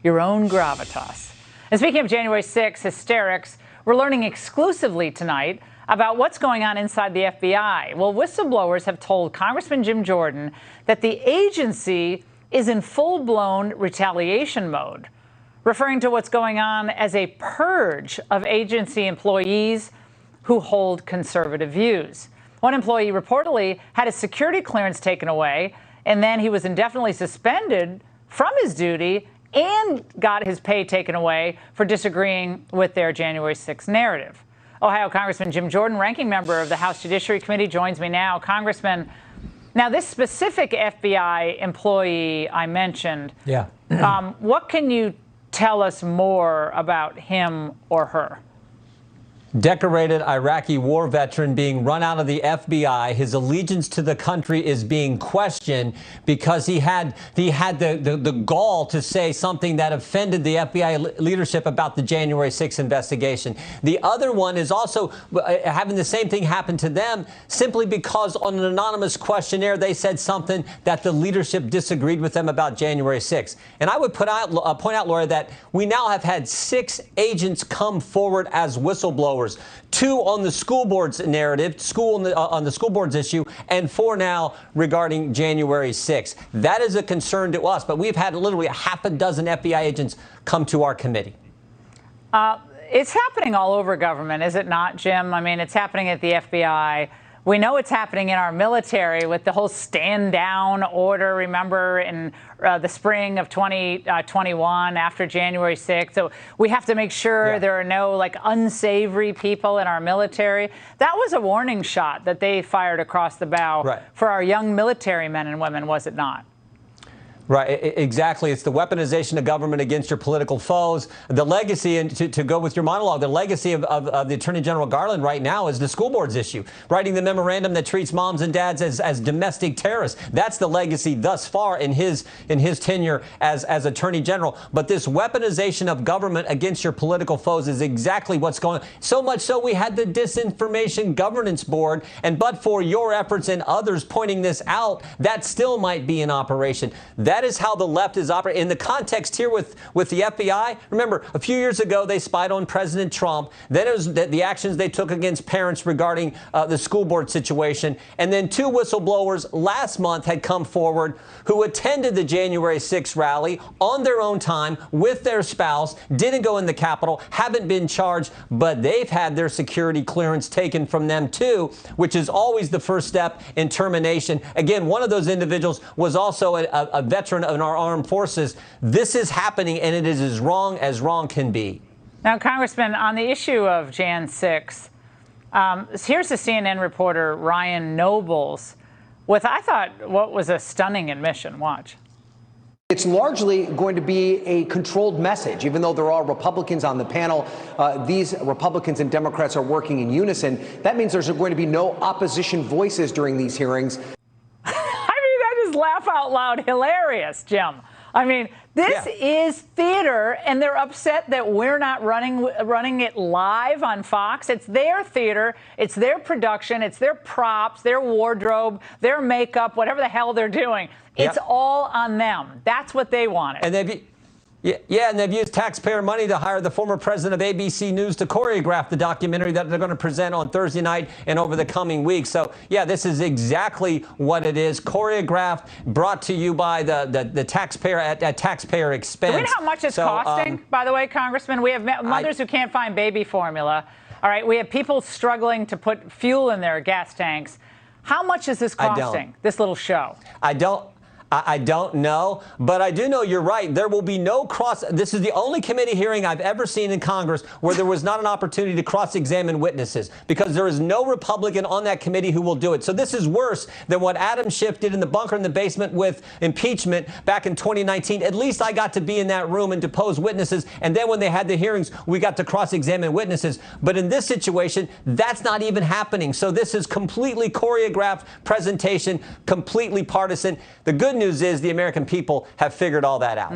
your own gravitas. And speaking of January 6 hysterics, we're learning exclusively tonight about what's going on inside the FBI. Well, whistleblowers have told Congressman Jim Jordan that the agency is in full-blown retaliation mode, referring to what's going on as a purge of agency employees who hold conservative views. One employee reportedly had his security clearance taken away, and then he was indefinitely suspended from his duty and got his pay taken away for disagreeing with their January 6th narrative. Ohio Congressman Jim Jordan, ranking member of the House Judiciary Committee, joins me now. Congressman, now this specific FBI employee I mentioned, what can you tell us more about him or her? Decorated Iraqi war veteran being run out of the FBI. His allegiance to the country is being questioned because he had the gall to say something that offended the FBI leadership about the January 6th investigation. The other one is also having the same thing happen to them simply because on an anonymous questionnaire they said something that the leadership disagreed with them about January 6th. And I would point out, Laura, that we now have had 6 agents come forward as whistleblowers. 2 on the school board's narrative, on the school board's issue, and 4 now regarding January 6th. That is a concern to us, but we've had literally a half a dozen FBI agents come to our committee. It's happening all over government, is it not, Jim? I mean, it's happening at the FBI. We know it's happening in our military with the whole stand down order, remember, in the spring of 2021 after January 6th. So we have to make sure there are no unsavory people in our military. That was a warning shot that they fired across the bow for our young military men and women, was it not? Right, exactly. It's the weaponization of government against your political foes. The legacy, and to go with your monologue, the legacy of the Attorney General Garland right now is the school board's issue. Writing the memorandum that treats moms and dads as domestic terrorists. That's the legacy thus far in his tenure as Attorney General. But this weaponization of government against your political foes is exactly what's going on. So much so we had the Disinformation Governance Board, and but for your efforts and others pointing this out, that still might be in operation. That is how the left is operating. In the context here with the FBI, remember, a few years ago, they spied on President Trump. Then it was the actions they took against parents regarding the school board situation. And then 2 whistleblowers last month had come forward who attended the January 6th rally on their own time with their spouse, didn't go in the Capitol, haven't been charged, but they've had their security clearance taken from them too, which is always the first step in termination. Again, one of those individuals was also a veteran of our armed forces. This is happening, and it is as wrong can be. Now, Congressman, on the issue of Jan 6, here's the CNN reporter Ryan Nobles with, I thought, what was a stunning admission. Watch. It's largely going to be a controlled message, even though there are Republicans on the panel. These Republicans and Democrats are working in unison. That means there's going to be no opposition voices during these hearings. Laugh out loud hilarious, Jim. I mean, this is theater, and they're upset that we're not running it live on Fox. It's their theater, it's their production, it's their props, their wardrobe, their makeup, whatever the hell they're doing. It's all on them. That's what they wanted. And and they've used taxpayer money to hire the former president of ABC News to choreograph the documentary that they're going to present on Thursday night and over the coming weeks. So, this is exactly what it is. Choreographed, brought to you by the taxpayer at taxpayer expense. Do we know how much it's costing, by the way, Congressman? We have mothers who can't find baby formula. All right, we have people struggling to put fuel in their gas tanks. How much is this costing, this little show? I don't know, but I do know you're right. There will be no this is the only committee hearing I've ever seen in Congress where there was not an opportunity to cross-examine witnesses, because there is no Republican on that committee who will do it. So this is worse than what Adam Schiff did in the bunker in the basement with impeachment back in 2019. At least I got to be in that room and depose witnesses. And then when they had the hearings, we got to cross-examine witnesses. But in this situation, that's not even happening. So this is completely choreographed presentation, completely partisan. The good news is the American people have figured all that out.